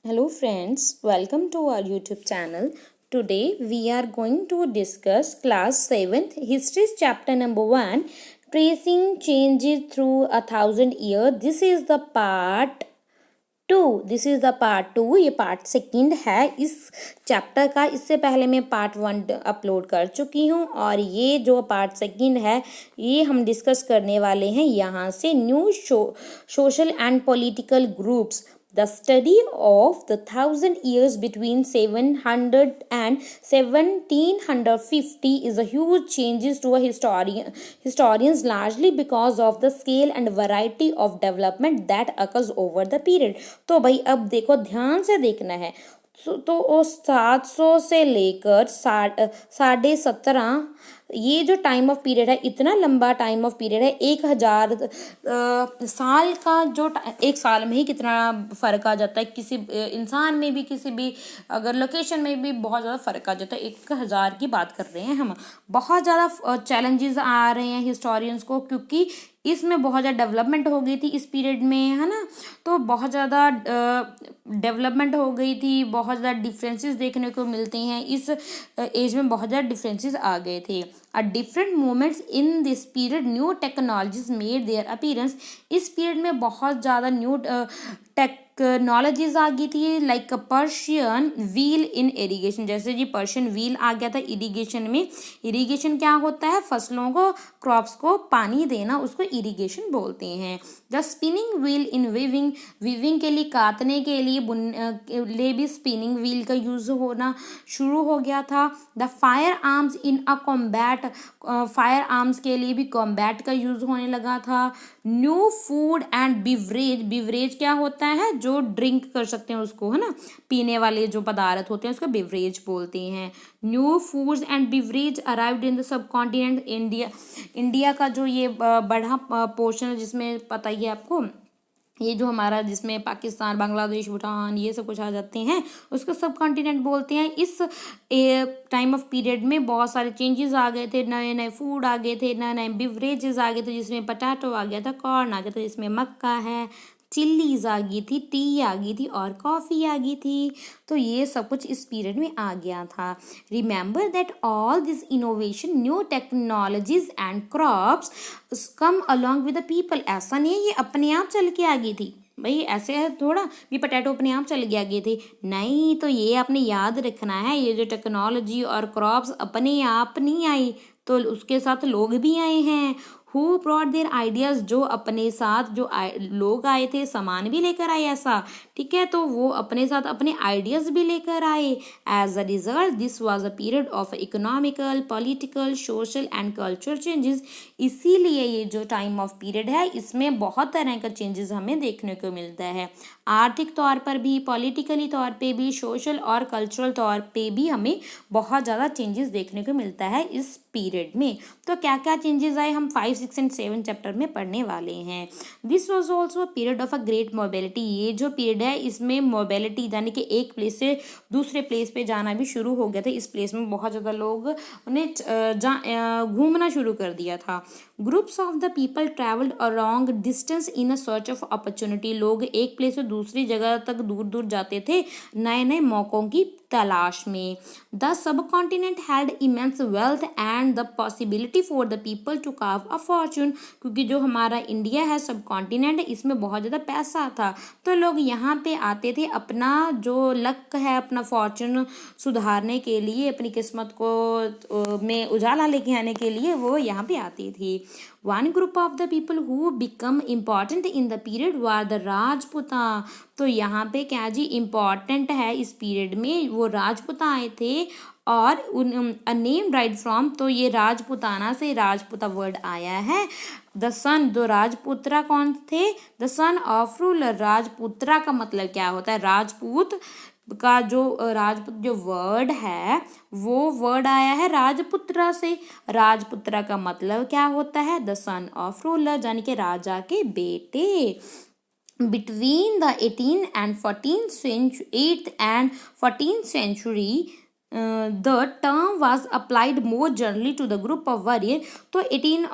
Hello friends, welcome to our YouTube channel. Today we are going to discuss class 7th history chapter number 1 tracing changes through 1,000 years. This is the part 2. ये part second है इस chapter का। इससे पहले मैं part 1 upload कर चुकी हूँ और ये जो पार्ट सेकंड है ये हम डिस्कस करने वाले हैं यहाँ से new social and political groups. The study of the 1,000 years between 700 and 1750 is a huge changes to a historians largely because of the scale and variety of development that occurs over the period. तो भाई अब देखो ध्यान से देखना है. तो वो 700 से लेकर 1750 ये जो टाइम ऑफ पीरियड है इतना लंबा टाइम ऑफ पीरियड है. 1000 साल का जो एक साल में ही कितना फ़र्क आ जाता है. किसी इंसान में भी किसी भी अगर लोकेशन में भी बहुत ज़्यादा फ़र्क आ जाता है. 1000 की बात कर रहे हैं हम. बहुत ज़्यादा चैलेंजेस आ रहे हैं हिस्टोरियंस को क्योंकि इसमें बहुत ज़्यादा डेवलपमेंट हो गई थी इस पीरियड में, है ना. तो बहुत ज़्यादा डेवलपमेंट हो गई थी. बहुत ज़्यादा डिफरेंसेस देखने को मिलते हैं. इस एज में बहुत ज़्यादा डिफरेंसेस आ गए थे. Different moments in this period new technologies made their appearance. इस पीरियड में बहुत ज़्यादा न्यू टेक्नोलॉजीज आ गई थी. Like Persian wheel in irrigation. जैसे जी पर्शियन व्हील आ गया था इरिगेशन में. इरिगेशन क्या होता है? फसलों को क्रॉप्स को पानी देना, उसको इरिगेशन बोलते हैं. The spinning wheel in weaving के लिए काटने के लिए भी स्पिनिंग व्हील का यूज होना शुरू हो गया था. The fire arms in a combat. Fire arms के लिए भी कॉम्बैट का यूज होने लगा था. न्यू फूड एंड बिवरेज क्या होता है? जो ड्रिंक कर सकते हैं उसको, है ना, पीने वाले जो पदार्थ होते हैं उसको बिवरेज बोलते हैं. New foods and beverage arrived in the sub continent. India का जो ये बड़ा पोर्शन है जिसमें पता ही है आपको, ये जो हमारा जिसमें पाकिस्तान, बांग्लादेश, भूटान ये सब कुछ आ जाते हैं उसको सब कॉन्टिनेंट बोलते हैं. इस टाइम ऑफ पीरियड में बहुत सारे चेंजेस आ गए थे. नए नए फूड आ गए थे, नए नए बिवरेजेस आ गए थे जिसमें पोटैटो आ गया था, कॉर्न आ गया था, जिसमें मक्का है, चिल्लीज आ गई थी, टी आ गई थी और कॉफ़ी आ गई थी. तो ये सब कुछ इस पीरियड में आ गया था. Remember that all this innovation, new technologies and crops come along with the people. ऐसा नहीं है ये अपने आप चल के आ गई थी भाई. ऐसे है थोड़ा भी पोटैटो अपने आप चल के आ गए थे, नहीं. तो ये आपने याद रखना है, ये जो टेक्नोलॉजी और क्रॉप्स अपने आप नहीं आई, तो उसके साथ लोग भी आए हैं. Who brought their ideas. जो अपने साथ जो लोग आए थे, सामान भी लेकर आए ऐसा, ठीक है. तो वो अपने साथ अपने आइडियाज भी लेकर आए. As a result this was a period of economical, political, social and cultural changes. इसीलिए ये जो टाइम ऑफ पीरियड है इसमें बहुत तरह का चेंजेस हमें देखने को मिलता है. आर्थिक तौर पर भी, पॉलिटिकली तौर पे भी, सोशल और कल्चरल तौर पे भी हमें बहुत ज़्यादा चेंजेस देखने को मिलता है इस पीरियड में. तो क्या क्या चेंजेस आए हम 5, 6 एंड 7 चैप्टर में पढ़ने वाले हैं. This was also period of a great mobility. ये जो पीरियड है इसमें मोबिलिटी यानी कि एक प्लेस से दूसरे प्लेस पे जाना भी शुरू हो गया था. इस प्लेस में बहुत ज़्यादा लोग उन्हें घूमना शुरू कर दिया था. Groups of the people travelled a long distance in a search of opportunity. लोग एक प्लेस से दूसरी जगह तक दूर दूर जाते थे नए नए मौक़ों की तलाश में. The subcontinent had immense wealth and the possibility for the people to carve a fortune. क्योंकि जो हमारा इंडिया है, सब कॉन्टिनेंट है, इसमें बहुत ज़्यादा पैसा था. तो लोग यहाँ पे आते थे अपना जो लक है, अपना फॉर्चून सुधारने के लिए, अपनी किस्मत को में उजाला लेके आने के लिए वो यहाँ पे आती थी. One group of the people who become important in the period were the Rajputa. तो यहाँ पे क्या जी इम्पॉर्टेंट है इस पीरियड में, वो राजपूता आए थे और अ नेम राइट फ्रॉम. तो ये राजपुताना से राजपूता वर्ड आया है. द सन, दो राजपुत्रा कौन थे? The son of ruler. Rajputra का मतलब क्या होता है? राजपूत का जो राजपूत जो वर्ड है वो वर्ड आया है राजपुत्रा से. राजपुत्रा का मतलब क्या होता है? द सन ऑफ रूलर यानी कि राजा के बेटे. Between the 18th and 14th century, 8th and 14th century, the term was applied more generally to the group of warrior. तो 8th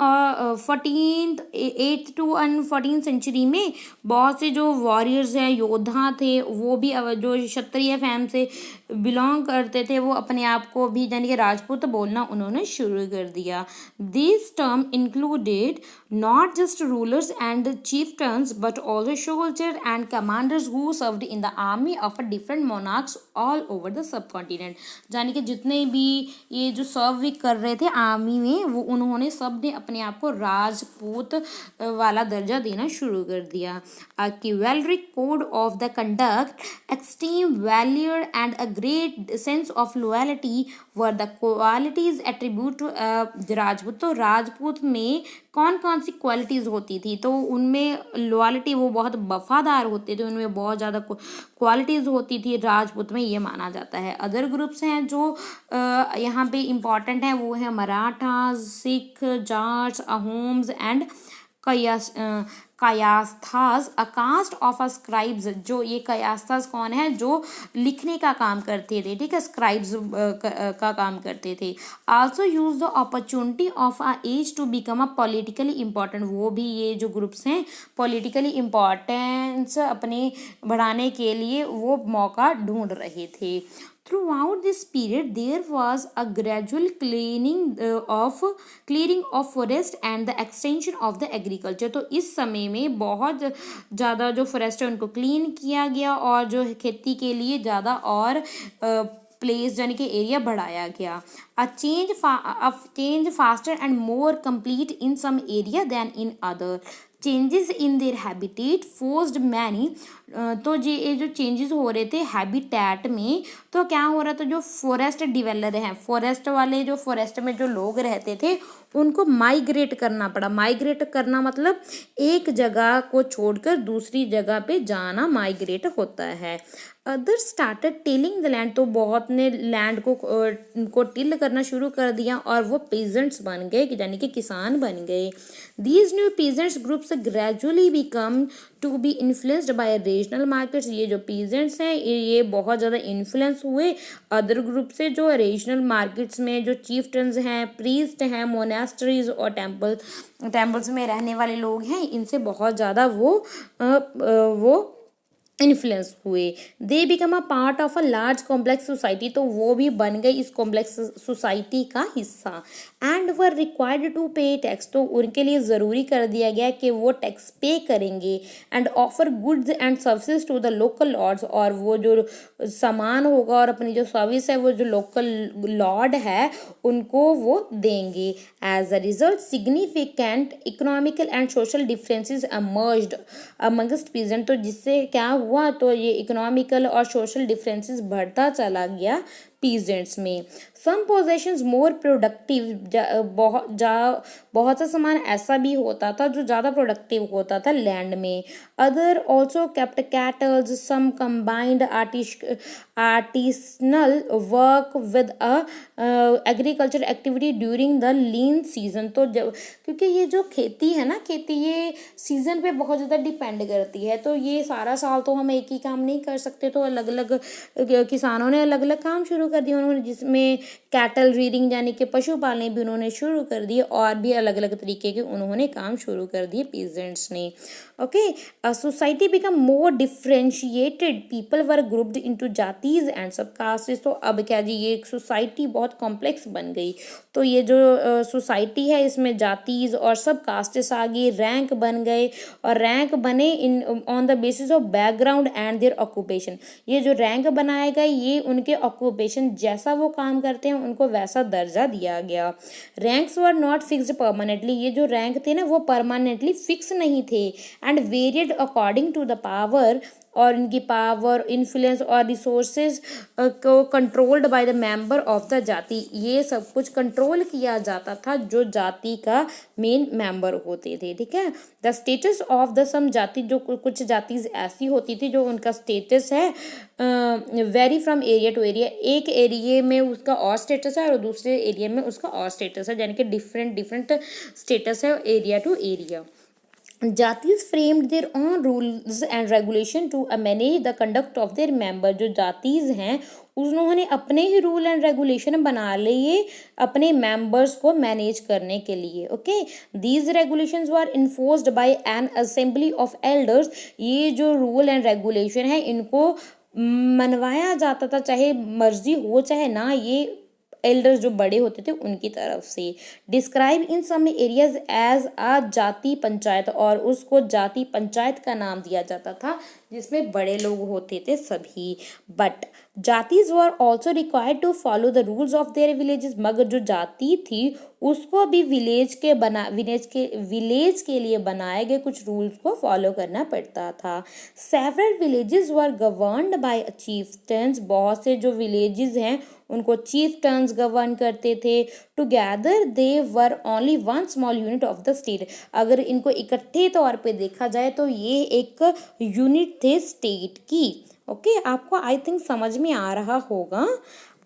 to 14th सेंचुरी में बहुत से जो वॉरियर्स हैं, योद्धा थे, वो भी जो क्षत्रिय फैम से बिलोंग करते थे, वो अपने आप को भी यानी कि राजपूत बोलना उन्होंने शुरू कर दिया. This term included not just rulers and chieftains but also soldiers and commanders who served in the army of different monarchs all over the subcontinent. यानी कि जितने भी ये जो सर्व भी कर रहे थे आर्मी में, वो उन्होंने सब ने अपने आप को राजपूत वाला दर्जा देना शुरू कर दिया. A chivalric code of the conduct, extreme valor and a great sense of loyalty were the qualities attribute to Rajput. तो राजपूत में कौन कौन सी क्वालिटीज होती थी? तो उनमें लॉयल्टी, वो बहुत वफादार होते थे, उनमें बहुत ज़्यादा क्वालिटीज होती थी राजपूत में, ये माना जाता है. अदर ग्रुप्स हैं जो यहाँ पे इम्पॉर्टेंट हैं, वो है Marathas, Sikh, Jats, Ahoms and Kayasthas, a caste of a scribes. जो ये कायास्थास कौन है? जो लिखने का काम करते थे, ठीक है, स्क्राइब्स का काम करते थे. Also use the opportunity of a age to become a politically important. वो भी ये जो ग्रुप्स हैं पॉलिटिकली इम्पॉर्टेंस अपने बढ़ाने के लिए वो मौका ढूंढ रहे थे. Throughout this period, there was a gradual clearing of forest and the extension of the agriculture. तो इस समय में बहुत ज़्यादा जो फॉरेस्ट है उनको क्लीन किया गया और जो खेती के लिए ज़्यादा और प्लेस यानी कि एरिया बढ़ाया गया. A change faster and more complete in some area than in other. Changes in their habitat forced many. तो ये जो चेंजेस हो रहे थे हैबिटेट में, तो क्या हो रहा था? जो फॉरेस्ट डिवेलपर हैं, फॉरेस्ट वाले, जो फॉरेस्ट में जो लोग रहते थे, उनको माइग्रेट करना पड़ा. माइग्रेट करना मतलब एक जगह को छोड़कर दूसरी जगह पे जाना माइग्रेट होता है. Other started tilling the land. तो बहुत ने लैंड को टिल करना शुरू कर दिया और वो पीजेंट्स बन गए, यानी कि किसान बन गए. These new peasants groups gradually become to be influenced by regional markets. ये जो पीजेंट्स हैं ये बहुत ज़्यादा इन्फ्लुएंस हुए अदर ग्रुप से, जो रीजनल मार्केट्स में जो चीफ्टन्स हैं, प्रीस्ट हैं, मोनेस्ट्रीज और टेम्पल्स में रहने वाले लोग हैं, इनसे बहुत ज़्यादा वो इन्फ्लुएंस हुए. They become a part of a large complex society. तो वो भी बन गई इस कॉम्प्लेक्स सोसाइटी का हिस्सा. एंड वर रिक्वायर्ड टू पे टैक्स. तो उनके लिए ज़रूरी कर दिया गया कि वो टैक्स पे करेंगे. And offer goods and services to the local lords. और वो जो सामान होगा और अपनी जो सर्विस है वो जो लोकल लॉर्ड है उनको वो देंगे. As a result significant economical and social differences emerged amongst peasant. तो जिससे क्या हुआ? तो ये इकोनॉमिकल और सोशल डिफरेंसेस बढ़ता चला गया पीजेंट्स में. सम पोजेशंस मोर प्रोडक्टिव. बहुत सा सामान ऐसा भी होता था जो ज़्यादा प्रोडक्टिव होता था लैंड में. Other also kept cattles. Some combined artisanal work with agriculture activity during the lean season. तो जब क्योंकि ये जो खेती है ना, खेती ये सीजन पे बहुत ज़्यादा डिपेंड करती है, तो ये सारा साल तो हम एक ही काम नहीं कर सकते. तो अलग अलग किसानों ने अलग अलग काम शुरू कर दिए उन्होंने, जिसमें कैटल रीडिंग यानी कि पशु पालने भी उन्होंने शुरू कर दिए और भी अलग अलग तरीके के उन्होंने काम शुरू कर दिए पीजेंट्स ने. Okay. Society become more differentiated. People were grouped into जातीज and सब कास्टेस. तो अब क्या जी, ये एक सोसाइटी बहुत कॉम्प्लेक्स बन गई. तो ये जो सोसाइटी है इसमें जातीज और सब कास्टेस आ गई, रैंक बन गए और रैंक बने in on the basis of background and their occupation. ये जो रैंक बनाया गया ये उनके ऑक्यूपेशन, जैसा वो काम करते हैं उनको वैसा दर्जा दिया गया. Ranks were not fixed permanently. ये जो रैंक थे ना वो परमानेंटली फिक्स नहीं थे. And varied according to the power. और इनकी पावर, इन्फ्लुएंस और रिसोर्सेज को controlled by the member of the jati. ये सब कुछ कंट्रोल किया जाता था जो जाति का मेन मेंबर होते थे. ठीक है. द स्टेटस ऑफ द सम जाति. जो कुछ जाति ऐसी होती थी जो उनका स्टेटस है very from area to area. एक एरिया में उसका और स्टेटस है और दूसरे एरिया में उसका और स्टेटस है, यानी कि डिफरेंट स्टेटस है area to area. Jatis framed their own rules and regulation to manage the conduct of their member. जो जातीज हैं उन्होंने अपने ही रूल एंड रेगुलेशन बना लिए अपने मेंबर्स को मैनेज करने के लिए। Okay, these regulations were enforced by an assembly of elders. ये जो रूल एंड रेगुलेशन है इनको मनवाया जाता था, चाहे मर्जी हो चाहे ना, ये एल्डर्स जो बड़े होते थे उनकी तरफ से। Describe in some areas as a jati panchayat, और उसको जाति पंचायत का नाम दिया जाता था जिसमें बड़े लोग होते थे सभी। But jatis were also required to follow the rules of their villages. मगर जो जाति थी उसको भी विलेज के लिए बनाए गए कुछ रूल्स को फॉलो करना पड़ता था। Several villages were governed by chieftains. बहुत से जो विलेजेस हैं उनको चीफ्टन्स गवर्न करते थे। Together they were only one small unit of the state. अगर इनको इकट्ठे तौर पे देखा जाए तो ये एक यूनिट थे स्टेट की। ओके, आपको आई थिंक समझ में आ रहा होगा।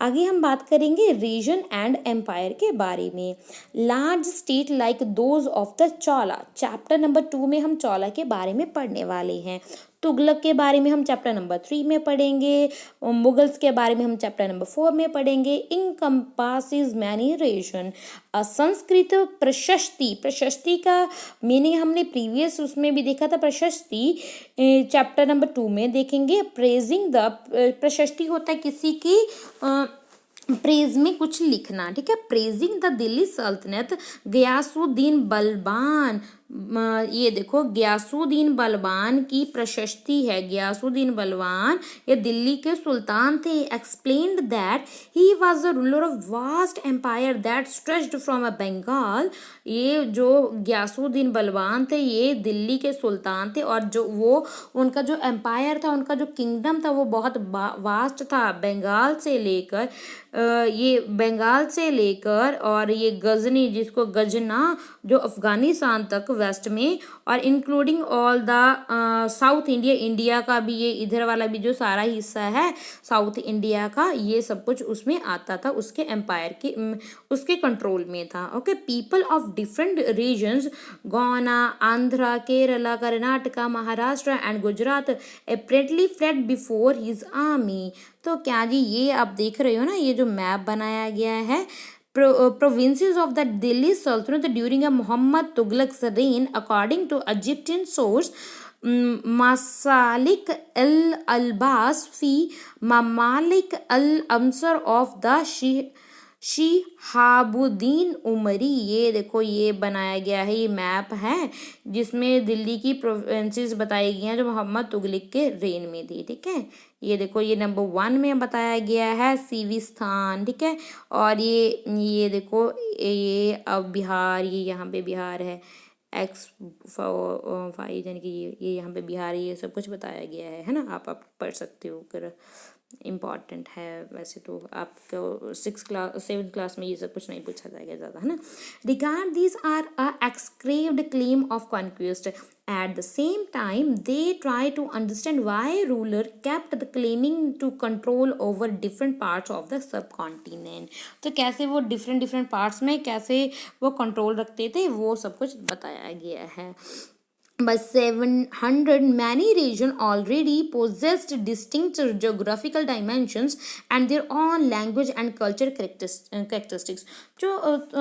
आगे हम बात करेंगे रीजन एंड एम्पायर के बारे में। Large state like those of the Chaula. Chapter number 2 में हम चौला के बारे में पढ़ने वाले हैं। तुगलक के बारे में हम चैप्टर नंबर 3 में पढ़ेंगे। मुगल्स के बारे में हम चैप्टर नंबर 4 में पढ़ेंगे। इनकम्पासिस मैनी रीजन। संस्कृत प्रशस्ति। प्रशस्ति का मीनिंग हमने प्रीवियस उसमें भी देखा था। प्रशस्ति चैप्टर नंबर 2 में देखेंगे। Praising the. प्रशस्ति होता है किसी की प्रेज में कुछ लिखना, ठीक है। प्रेजिंग द दिल्ली सल्तनत। गयासुद्दीन बलबान। ये देखो गयासुद्दीन बलबान की प्रशस्ति है। गयासुद्दीन बलबान ये दिल्ली के सुल्तान थे। Explained that he was the ruler of vast empire that stretched from a Bengal. ये जो गयासुद्दीन बलबान थे ये दिल्ली के सुल्तान थे, और जो वो उनका जो एम्पायर था, उनका जो किंगडम था वो बहुत वास्ट था। बंगाल से लेकर और ये गजनी, जिसको गजना, जो अफगानिस्तान तक वेस्ट में, और including all the south India का भी, ये इधर वाला भी जो सारा हिस्सा है साउथ इंडिया का, ये सब कुछ उसमें आता था, उसके एम्पायर के उसके कंट्रोल में था। Okay, people of different regions, Goa, Andhra, Kerala, Karnataka, Maharashtra and Gujarat apparently fled before his army. तो क्या जी, ये आप देख रहे हो ना, ये जो मैप बनाया गया है provinces of the Delhi Sultanate during a Muhammad Tughlaq's reign, according to Egyptian source Masalik al-Albas fi Mamalik al-Amsar of the Shihabuddin उमरी। ये देखो ये बनाया गया है, ये मैप है जिसमें दिल्ली की प्रोविंसेस बताई गई हैं जो मोहम्मद तुगलक के रेन में थी, ठीक है। ये देखो ये नंबर 1 में बताया गया है सीविस्तान, ठीक है। और ये देखो ये अब बिहार, ये यहाँ पे बिहार है X5, यानी कि ये यहाँ पे बिहार, ये सब कुछ बताया गया है ना। आप पढ़ सकते हो, अगर इम्पॉर्टेंट है। वैसे तो आपको 7th क्लास में ये सब कुछ नहीं पूछा जाएगा ज़्यादा, है ना। Regard these are a excraved claim of conquest. At the same time they try to understand why ruler kept the claiming to control over different parts of the subcontinent. तो कैसे वो डिफरेंट पार्ट्स में कैसे वो control रखते थे, वो सब कुछ बताया गया है। By 700, many regions already possessed distinct geographical dimensions and their own language and culture characteristics. जो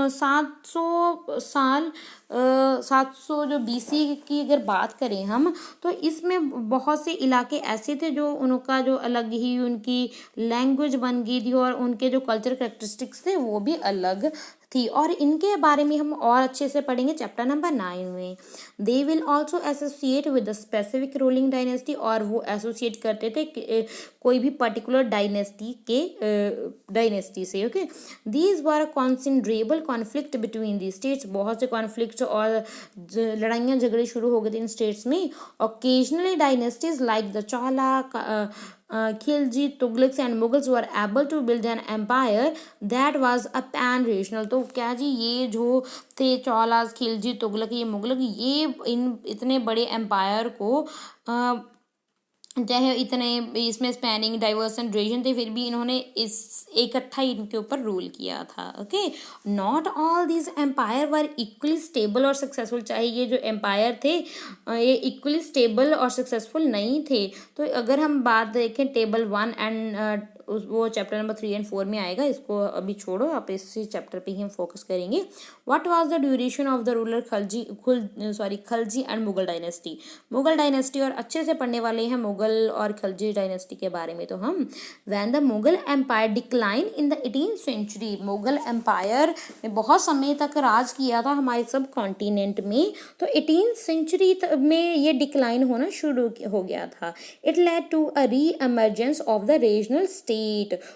700 जो BC की अगर बात करें हम, तो इसमें बहुत से इलाके ऐसे थे जो उनका जो अलग ही उनकी लैंग्वेज बन गई थी, और उनके जो कल्चर कैरेक्टरिस्टिक्स थे वो भी अलग थी, और इनके बारे में हम और अच्छे से पढ़ेंगे चैप्टर नंबर 9 में। They will also associate with the specific ruling dynasty, और वो एसोसिएट करते थे कोई भी पर्टिकुलर डायनेस्टी से। Okay, these were considerable conflict between the states. बहुत से कॉन्फ्लिक्ट और लड़ाइयाँ झगड़े शुरू हो गए थे इन स्टेट्स में। Occasionally dynasties like the Chola, Khalji, Tughlaqs and Mughals were able to build an empire that was a pan regional. तो क्या जी, ये जो थे चौलास, खिलजी, तुगलक, ये मुगलक, ये इन इतने बड़े एम्पायर को चाहे इतने इसमें स्पैनिंग डाइवर्स एंड रीजन थे, फिर भी इन्होंने इस इकट्ठा इनके ऊपर रूल किया था। Okay, not all these empire were equally stable और सक्सेसफुल। चाहे ये जो एम्पायर थे ये इक्वली स्टेबल और सक्सेसफुल नहीं थे। तो अगर हम बात देखें टेबल 1 एंड वो चैप्टर नंबर 3 एंड 4 में आएगा, इसको अभी छोड़ो, आप इसी चैप्टर पे ही हम फोकस करेंगे। What was the duration of the ruler Khalji and Mughal dynasty. Mughal dynasty, और अच्छे से पढ़ने वाले हैं मुगल और खलजी डायनेस्टी के बारे में। तो हम when the Mughal empire decline in the 18th century, Mughal empire ने बहुत समय तक राज किया था हमारे सब कॉन्टिनेंट में, तो 18th सेंचुरी में ये डिक्लाइन होना शुरू हो गया था। इट लेड टू अ री emergence of the regional state,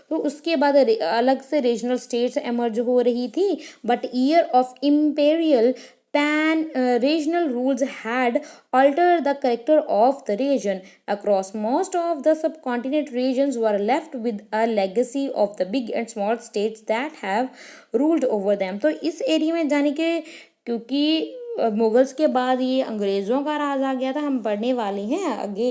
तो उसके बाद अलग से रीजनल स्टेट्स एमर्ज हो रही थी। But year of imperial pan regional rules had altered the character of the region. Across most of the subcontinent, regions were left with a legacy of the big and small states that have ruled over them. तो इस area में जाने के, क्योंकि Mughals के बाद ये अंग्रेज़ों का राज आ गया था, हम पढ़ने वाले हैं आगे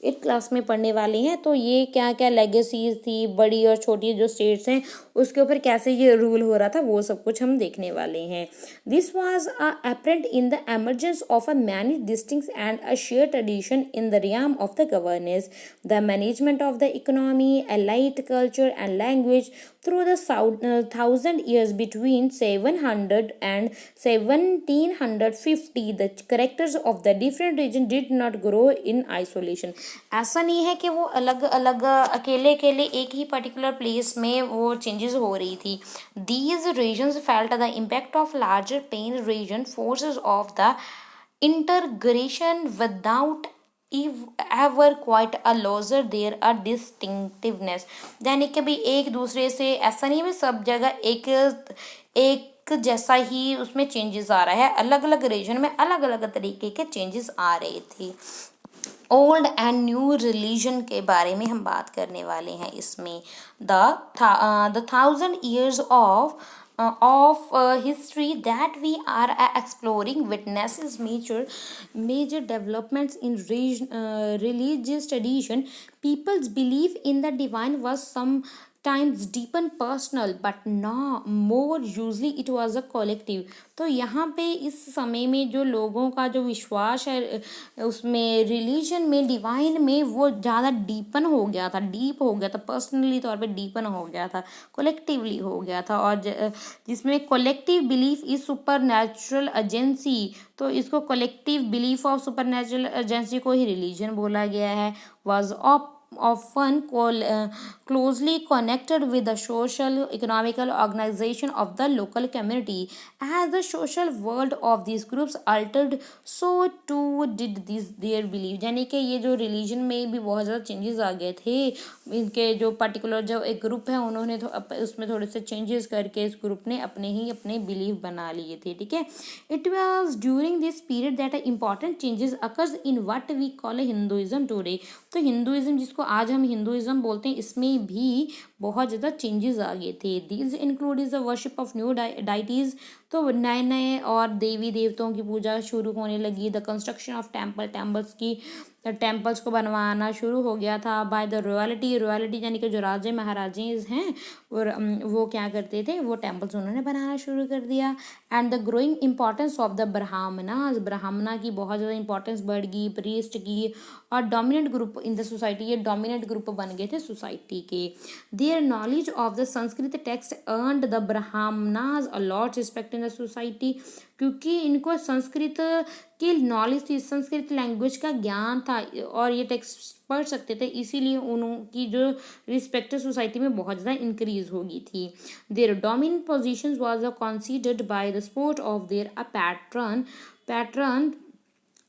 8th क्लास में पढ़ने वाले हैं। तो ये क्या क्या लेगेसीज थी, बड़ी और छोटी जो स्टेट्स हैं उसके ऊपर कैसे ये रूल हो रहा था, वो सब कुछ हम देखने वाले हैं। This was apparent in the emergence of a many distincts and a shared tradition in the realm of the governance, the management of the economy, elite culture and language. Through the 1000 years between 700 and 1750, the characters of the different region did not grow in isolation. ऐसा नहीं है कि वो अलग अलग अकेले अकेले एक ही पर्टिकुलर प्लेस में वो चेंजेस हो रही थी। These regions felt the impact of larger pain region forces of the integration without ever quite a loser there a distinctiveness। यानी कि भी एक दूसरे से ऐसा नहीं है सब जगह एक जैसा ही उसमें चेंजेस आ रहा है, अलग अलग रीजन में अलग अलग तरीके के चेंजेस आ रहे थे। ओल्ड एंड न्यू रिलीजन के बारे में हम बात करने वाले हैं इसमें। The 1000 years of history that we are exploring witnesses major developments in religious tradition. People's belief in the divine was sometimes deep and personal, but no more usually it was a collective. तो यहाँ पे इस समय में जो लोगों का जो विश्वास है उसमें रिलीजन में डिवाइन में वो ज़्यादा डीप हो गया था, पर्सनली तौर पे डीपन हो गया था, कलेक्टिवली हो गया था। और जिसमें collective belief is super natural agency, तो इसको collective belief of super natural agency को ही रिलीजन बोला गया है। Was often closely connected with the social economical organization of the local community. As the social world of these groups altered, so too did their belief। यानी कि ये जो religion में भी बहुत ज़्यादा चेंजेस आ गए थे। इनके जो पर्टिकुलर जो एक ग्रुप है उन्होंने उसमें थोड़े से चेंजेस करके इस ग्रुप ने अपने बिलीफ बना लिए थे। ठीक है, it was during this period that important changes occurs in what we call Hinduism today. तो हिंदुइज्म जिसको आज हम हिंदुइज्म बोलते हैं, इसमें भी बहुत ज़्यादा चेंजेस आ गए थे। These include is the worship of new deities, तो नए नए और देवी देवताओं की पूजा शुरू होने लगी। द कंस्ट्रक्शन ऑफ टेम्पल्स को बनवाना शुरू हो गया था बाय द रॉयल्टी यानी कि जो राजे महाराजे हैं वो क्या करते थे, वो टेम्पल्स उन्होंने बनाना शुरू कर दिया। And the growing importance of the ब्राह्मणा की बहुत ज़्यादा इंपॉर्टेंस बढ़ गई, प्रीस्ट की, और dominant group in the society, ये डोमिनेंट ग्रुप बन गए थे सोसाइटी के। Their knowledge of the Sanskrit text earned the Brahmanas a lot respect in the society, क्योंकि इनको संस्कृत की नॉलेज थी, संस्कृत लैंग्वेज का ज्ञान था और ये टेक्स्ट पढ़ सकते थे, इसीलिए उनकी जो रिस्पेक्ट सोसाइटी में बहुत ज़्यादा इंक्रीज हो गई थी। Their dominant position was considered by the support of their a patron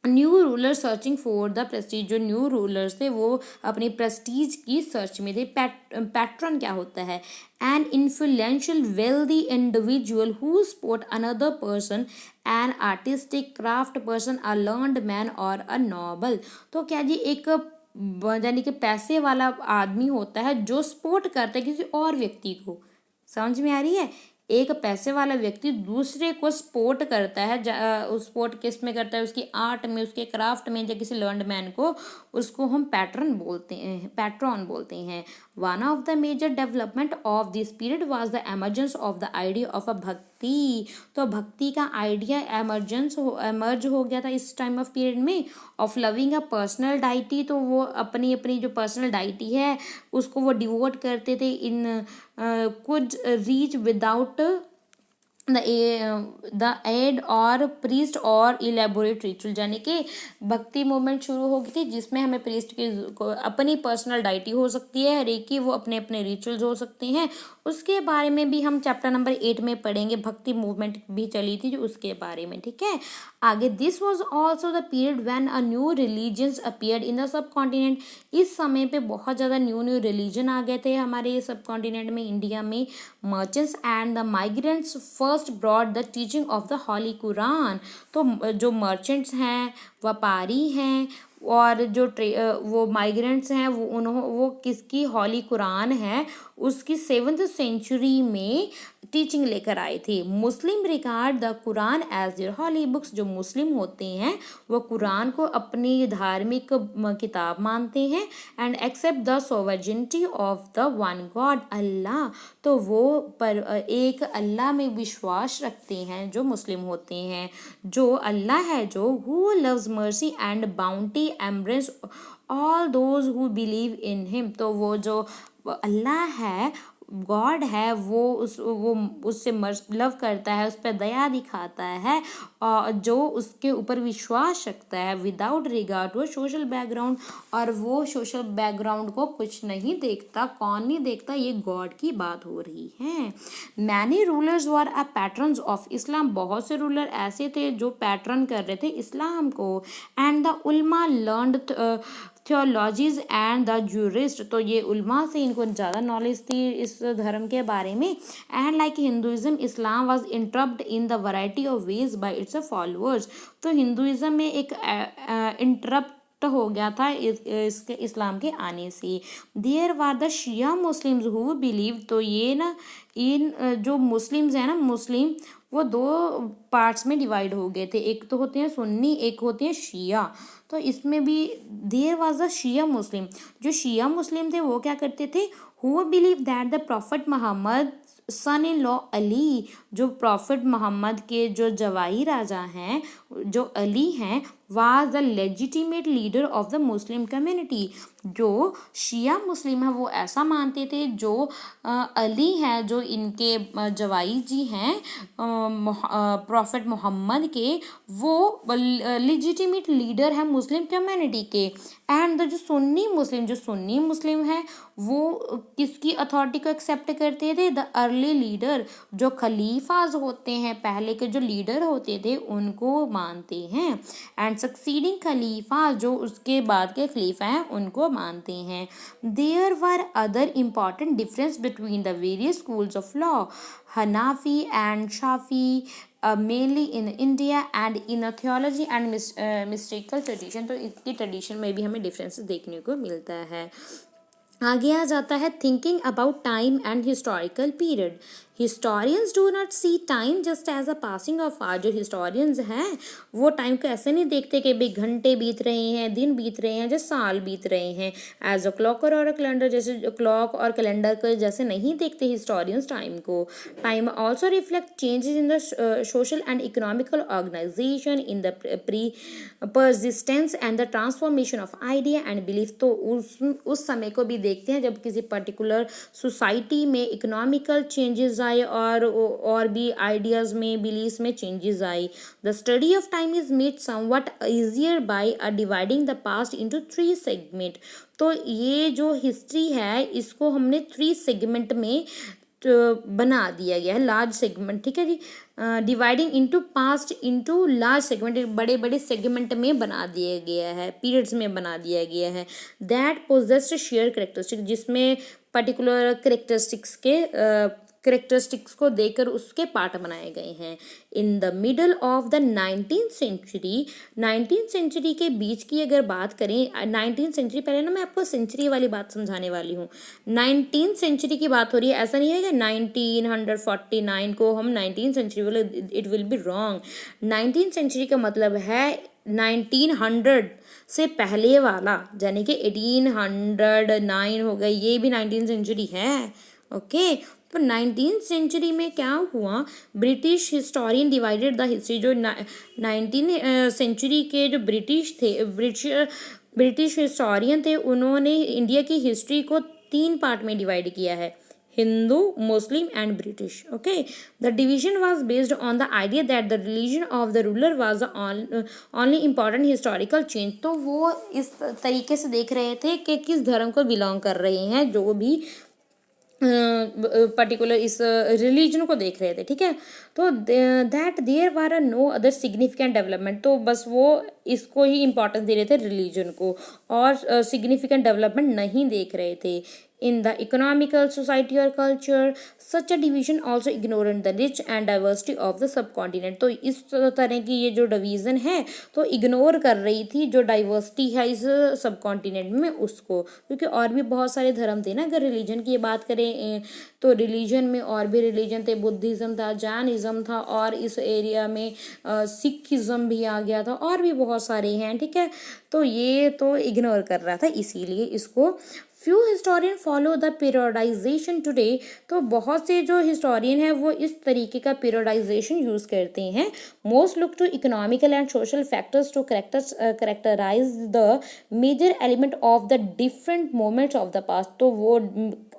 new ruler searching for the prestige. जो न्यू रूलर्स थे वो अपनी प्रेस्टीज की सर्च में थे। पैट्रन क्या होता है? An influential wealthy individual who support another person, an artistic craft person, a learned man और अ नॉबल। तो क्या जी एक यानी कि पैसे वाला आदमी होता है जो सपोर्ट करता है किसी और व्यक्ति को, समझ में आ रही है? एक पैसे वाला व्यक्ति दूसरे को सपोर्ट करता है, उस सपोर्ट किस में करता है, उसकी आर्ट में, उसके क्राफ्ट में, या किसी लर्नड मैन को, उसको हम पैट्रन बोलते हैं, पैट्रॉन बोलते हैं। One of the major development of this period was the emergence of the idea of a bhakti. तो भक्ति का आइडिया एमर्ज हो गया था इस टाइम ऑफ पीरियड में, of loving a personal deity. तो वो अपनी अपनी जो पर्सनल डाइटी है उसको वो डिवोट करते थे in could reach without the aid or priest or elaborate ritual, यानी कि भक्ति मूवमेंट शुरू हो गई थी जिसमें हमें प्रीस्ट की अपनी पर्सनल डाइटी हो सकती है, हर एक की वो अपने अपने रिचुअल्स हो सकते हैं। उसके बारे में भी हम चैप्टर नंबर 8 में पढ़ेंगे, भक्ति मूवमेंट भी चली थी जो उसके बारे में, ठीक है। आगे, this was also the period when a new religions appeared in the sub continent. इस समय पे बहुत ज़्यादा न्यू न्यू रिलीजन आ गए थे हमारे सब कॉन्टिनेंट में, इंडिया में। Merchants and the migrants first brought the teaching of the holy Quran. तो जो मर्चेंट्स हैं, व्यापारी हैं, और जो वो माइग्रेंट्स हैं, वो किसकी हॉली कुरान है उसकी 7th सेंचुरी में टीचिंग लेकर आए थे। Muslim regard the Quran as their holy books. जो मुस्लिम होते हैं वो कुरान को अपनी धार्मिक किताब मानते हैं। And accept the sovereignty of the one god Allah. तो वो पर एक अल्लाह में विश्वास रखते हैं जो मुस्लिम होते हैं, जो अल्लाह है, जो who loves mercy and bounty embrace all those who believe in him. तो वो जो अल्लाह है, गॉड है, वो उससे लव करता है, उस पर दया दिखाता है, और जो उसके ऊपर विश्वास रखता है without regard to social background. और वो सोशल बैकग्राउंड को कुछ नहीं देखता। कौन नहीं देखता? ये गॉड की बात हो रही है। Many rulers were a patterns of Islam. बहुत से रूलर ऐसे थे जो पैटर्न कर रहे थे इस्लाम को। And the ulama learned theologies and the jurist. तो ये उल्मा से इनको ज़्यादा नॉलेज थी इस धर्म के बारे में। And like Hinduism, Islam was interrupt in the variety of ways bye it's followers. तो हिंदुइज्म में एक इंटरप्ट हो गया था इसके इस्लाम के आने से। There were the Shia Muslims who believe. तो ये ना इन जो मुस्लिम्स हैं ना, मुस्लिम वो 2 पार्ट्स में डिवाइड हो गए थे। एक तो होते हैं सुन्नी, एक होते हैं शिया। तो इसमें भी देयर वाज अ शिया मुस्लिम। जो शिया मुस्लिम थे वो क्या करते थे? Who believe that the prophet Muhammad son in law Ali. जो प्रॉफिट मोहम्मद के जो जवाई राजा हैं, जो अली हैं, was the legitimate leader of the Muslim community. जो शिया मुस्लिम है वो ऐसा मानते थे जो अली हैं, जो इनके जवाई जी हैं प्रॉफिट मोहम्मद के, वो लेजिटिमेट लीडर है मुस्लिम कम्युनिटी के। एंड जो सुन्नी मुस्लिम है वो किसकी अथॉरिटी को एक्सेप्ट करते थे? The early leader. जो खलीफाज होते हैं, पहले के जो लीडर होते थे उनको मानते हैं। एंड सक्सीडिंग खलीफा, जो उसके बाद के खलीफा हैं उनको मानते हैं। There were other important difference between the various schools of law, Hanafi and Shafi, mainly in India and in theology and mystical tradition. तो इसकी ट्रेडिशन में भी हमें डिफरेंसेस देखने को मिलता है। आगे आ जाता है thinking about time and historical period. Historians do not see time just as a passing of hour. जो हिस्टोरियंस हैं वो टाइम को ऐसे नहीं देखते कि भाई घंटे बीत रहे हैं, दिन बीत रहे हैं, जैसे साल बीत रहे हैं। एज अ क्लॉकर और अ कैलेंडर, जैसे क्लॉक और कैलेंडर को जैसे नहीं देखते हिस्टोरियंस टाइम को। Time also reflect changes in the social and economical organisation, in the persistence and the transformation of idea and belief. तो उस समय को भी देखते हैं जब किसी पर्टिकुलर सोसाइटी में इकोनॉमिकल चेंजेस आए और भी आइडियाज में, बिलीव्स में चेंजेस आए। The study of time is made somewhat easier by dividing the past into 3 segment. तो ये जो हिस्ट्री है इसको हमने 3 सेगमेंट में बना दिया गया है, लार्ज सेगमेंट, ठीक है जी। Dividing into past into large segment, बड़े बड़े सेगमेंट में बना दिया गया है, पीरियड्स में बना दिया गया है। दैट पोजेस्ड शेयर कैरेक्टरिस्टिक, जिसमें पर्टिकुलर कैरेक्टरिस्टिक्स के करेक्टरिस्टिक्स को देखकर उसके पार्ट बनाए गए हैं। In the middle of the 19th century के बीच की अगर बात करें, 19th सेंचुरी, पहले ना मैं आपको सेंचुरी वाली बात समझाने वाली हूँ। 19th सेंचुरी की बात हो रही है, ऐसा नहीं है कि 1949 को हम 19th सेंचुरी बोले, it will be wrong. 19th century का मतलब है 1900 से पहले वाला, यानी कि 1809 हो गई, ये भी 19th सेंचुरी है। ओके, तो 19th सेंचुरी में क्या हुआ, British historian divided the history. जो 19th सेंचुरी के जो ब्रिटिश थे, ब्रिटिश हिस्टोरियन थे, उन्होंने इंडिया की हिस्ट्री को 3 पार्ट में डिवाइड किया है, Hindu, Muslim and British. Okay, the division was based on the idea that the religion of the ruler was the only important historical change. तो वो इस तरीके से देख रहे थे कि किस धर्म को बिलोंग कर रहे हैं, जो भी पर्टिकुलर इस रिलीजन को देख रहे थे, ठीक है। तो that there were no other significant development, तो बस वो इसको ही इम्पोर्टेंस दे रहे थे रिलीजन को, और सिग्निफिकेंट डेवलपमेंट नहीं देख रहे थे। In the economical, society or culture, such a division also ignored the rich and diversity of the subcontinent। तो इस तरह की ये जो डिवीज़न है तो इग्नोर कर रही थी जो डाइवर्सिटी है इस सब कॉन्टिनेंट में उसको, क्योंकि और भी बहुत सारे धर्म थे ना। अगर रिलीजन की बात करें तो रिलीजन में और भी रिलीजन थे, बुद्धिज़्म था, जैनिज़्म था, और इस एरिया में सिखिज़्म भी आ गया था, और भी बहुत सारे हैं, ठीक है। तो ये तो इग्नोर कर रहा था, इसीलिए इसको few historian follow the periodisation today. तो बहुत से जो हिस्टोरियन है वो इस तरीके का पीरियडाइजेशन यूज करते हैं। Most look to economical and social factors to characterise the major element of the different moments of the past. तो वो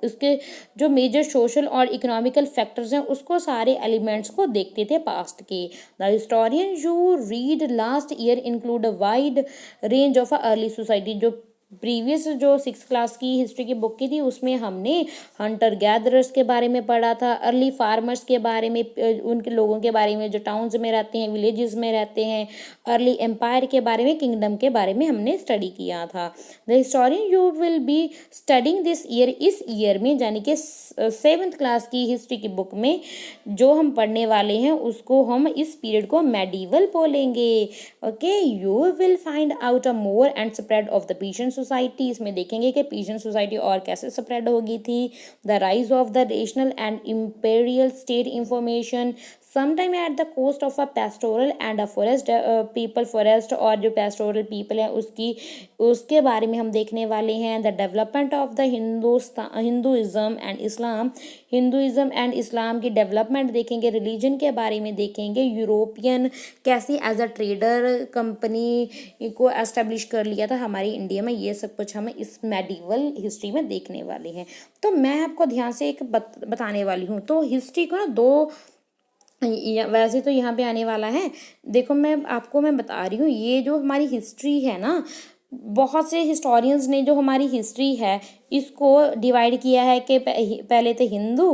उसके जो मेजर सोशल और इकोनॉमिकल फैक्टर्स हैं उसको सारे एलिमेंट्स को देखते थे पास्ट के। The historian you read last year include a wide range of early society. जो प्रीवियस जो 6th क्लास की हिस्ट्री की बुक की थी उसमें हमने हंटर गैदरर्स के बारे में पढ़ा था, अर्ली फार्मर्स के बारे में, उनके लोगों के बारे में जो टाउन्स में रहते हैं, विलेजेस में रहते हैं, अर्ली एम्पायर के बारे में, किंगडम के बारे में हमने स्टडी किया था। The historian you will be studying this year, इस ईयर में यानी कि 7th क्लास की हिस्ट्री की बुक में जो हम पढ़ने वाले हैं उसको हम इस पीरियड को मेडिवल बोलेंगे। Okay, you will find out a more and spread of the peasant society. इसमें देखेंगे कि पीजेंट सोसाइटी और कैसे स्प्रेड होगी थी। The rise of the rational and imperial state information sometime at the cost of a pastoral and a forest people, forest और जो pastoral people है उसके बारे में हम देखने वाले हैं। The development of the Hinduism and Islam, Hinduism and Islam की डेवलपमेंट देखेंगे। रिलीजन के बारे में देखेंगे, यूरोपियन कैसे एज अ ट्रेडर कंपनी को एस्टेब्लिश कर लिया था हमारी इंडिया में, ये सब कुछ हमें इस मेडिवल हिस्ट्री में देखने वाले हैं। तो मैं आपको ध्यान से एक बताने वाली हूँ। तो हिस्ट्री को ना दो, वैसे तो यहाँ पे आने वाला है, देखो मैं बता रही हूँ, ये जो हमारी हिस्ट्री है ना, बहुत से हिस्टोरियंस ने जो हमारी हिस्ट्री है इसको डिवाइड किया है कि पहले थे हिंदू,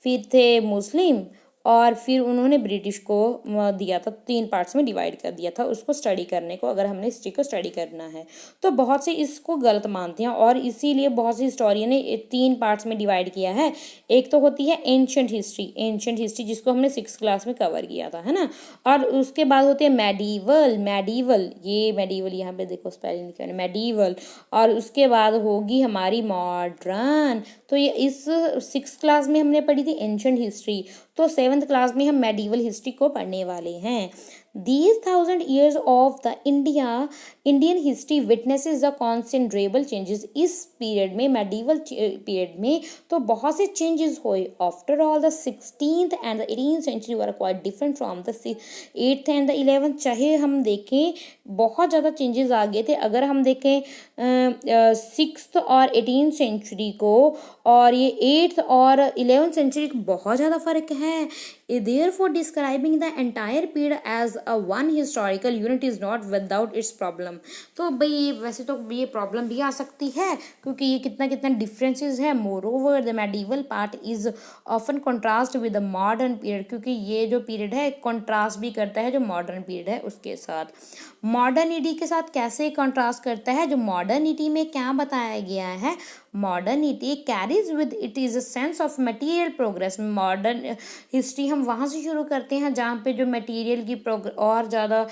फिर थे मुस्लिम, और फिर उन्होंने ब्रिटिश को दिया था, 3 पार्ट्स में डिवाइड कर दिया था उसको स्टडी करने को, अगर हमने हिस्ट्री को स्टडी करना है। तो बहुत से इसको गलत मानते हैं और इसीलिए बहुत से हिस्टोरियन ने 3 पार्ट्स में डिवाइड किया है। एक तो होती है एंशंट हिस्ट्री जिसको हमने 6th क्लास में कवर किया था, है ना। और उसके बाद होती है मेडिवल, ये मेडिवल यहाँ पे देखो स्पेलिंग लिखा है मेडिवल, और उसके बाद होगी हमारी मॉडर्न। तो ये इस 6th क्लास में हमने पढ़ी थी एंशंट हिस्ट्री, तो 7th क्लास में हम मेडिवल हिस्ट्री को पढ़ने वाले हैं। These 1000 years of the Indian history witnesses the considerable changes। इस पीरियड में, मेडिवल पीरियड में तो बहुत से चेंजेस हुए। After all the 16th and the 18th century were quite different from the 8th and the 11th। चाहे हम देखें बहुत ज़्यादा चेंजेस आ गए थे। अगर हम देखें 6th और 18th सेंचुरी को और ये 8th और 11th सेंचुरी को, बहुत ज़्यादा फ़र्क है। Therefore describing the entire period as a one historical unit is not without its problem। तो भाई वैसे तो ये प्रॉब्लम भी आ सकती है क्योंकि ये कितना डिफरेंसेस है। Moreover the medieval part is often contrast with the modern period, क्योंकि ये जो पीरियड है कंट्रास्ट भी करता है जो मॉडर्न पीरियड है उसके साथ। मॉडर्निटी के साथ कैसे कंट्रास्ट करता है, जो मॉडर्निटी में क्या बताया गया है, modernity carries with it is a sense of material progress. Modern history हम वहाँ से शुरू करते हैं जहाँ पे जो मटेरियल की और ज़्यादा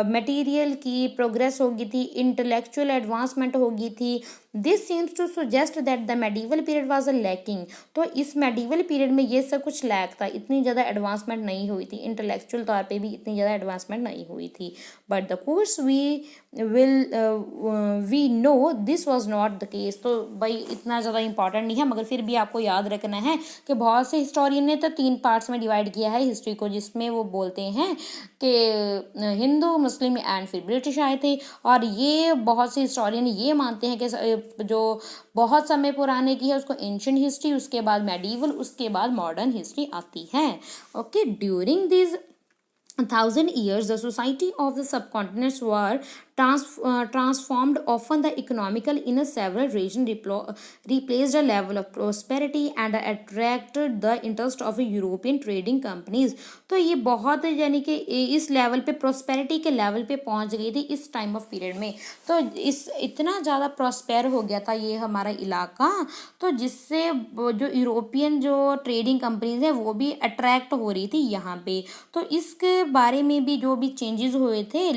मटेरियल की प्रोग्रेस होगी थी, इंटेलेक्चुअल एडवांसमेंट होगी थी। This seems to suggest that the medieval period was a lacking. तो इस मेडिवल पीरियड में ये सब कुछ लैक था, इतनी ज़्यादा एडवांसमेंट नहीं हुई थी, इंटेलेक्चुअल तौर पे भी इतनी ज़्यादा एडवांसमेंट नहीं हुई थी। But the course we know this was not the case. तो भाई इतना ज़्यादा इंपॉर्टेंट नहीं है, मगर फिर भी आपको याद रखना है कि बहुत से हिस्टोरियन ने तो 3 पार्ट्स में डिवाइड किया है हिस्ट्री को, जिसमें वो बोलते हैं कि हिंदू, मुस्लिम एंड फिर ब्रिटिश आए थे। और ये बहुत से हिस्टोरियन ये मानते हैं कि जो बहुत समय पुराने की है उसको एंशिएंट हिस्ट्री, उसके बाद मेडिवल, उसके बाद मॉडर्न हिस्ट्री आती है। Okay, during this 1,000 years, the society of the subcontinents were transformed. Often the economical in a several region replaced a level of prosperity and attracted the interest of European trading companies. तो ये बहुत यानी कि इस level पे prosperity के level पे पहुंच गई थी इस टाइम ऑफ पीरियड में। तो इस इतना ज़्यादा प्रॉस्पेर हो गया था ये हमारा इलाका, तो जिससे जो यूरोपियन जो ट्रेडिंग कंपनीज है वो भी अट्रैक्ट हो रही थी यहाँ पे। तो इसके बारे में भी जो भी चेंजेस हुए थे,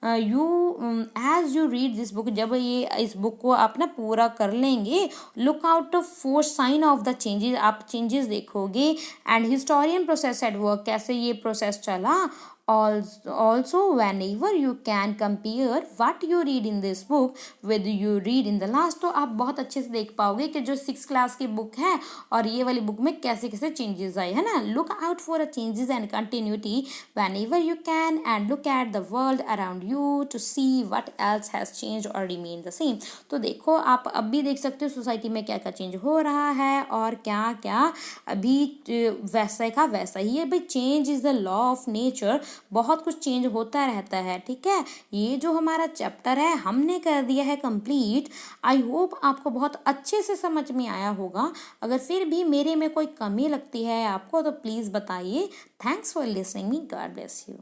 as you read this book, जब ये इस बुक को आप ना पूरा कर लेंगे, look out for sign of the changes, आप चेंजेस देखोगे। And historian process at work, कैसे ये प्रोसेस चला। Also whenever you can compare what you read in this book with you read in the last, तो आप बहुत अच्छे से देख पाओगे कि जो 6th क्लास की बुक है और ये वाली बुक में कैसे कैसे चेंजेस आए, है ना। Look out for a changes and continuity whenever you can and look at the world around you to see what else has changed or remained the same। तो देखो, आप अब भी देख सकते हो सोसाइटी में क्या क्या चेंज हो रहा है और क्या क्या अभी वैसा का वैसा ही है। भाई change is the law of nature, बहुत कुछ चेंज होता रहता है, ठीक है। ये जो हमारा चैप्टर है हमने कर दिया है कंप्लीट। आई होप आपको बहुत अच्छे से समझ में आया होगा। अगर फिर भी मेरे में कोई कमी लगती है आपको तो प्लीज़ बताइए। Thanks for listening me, God bless you.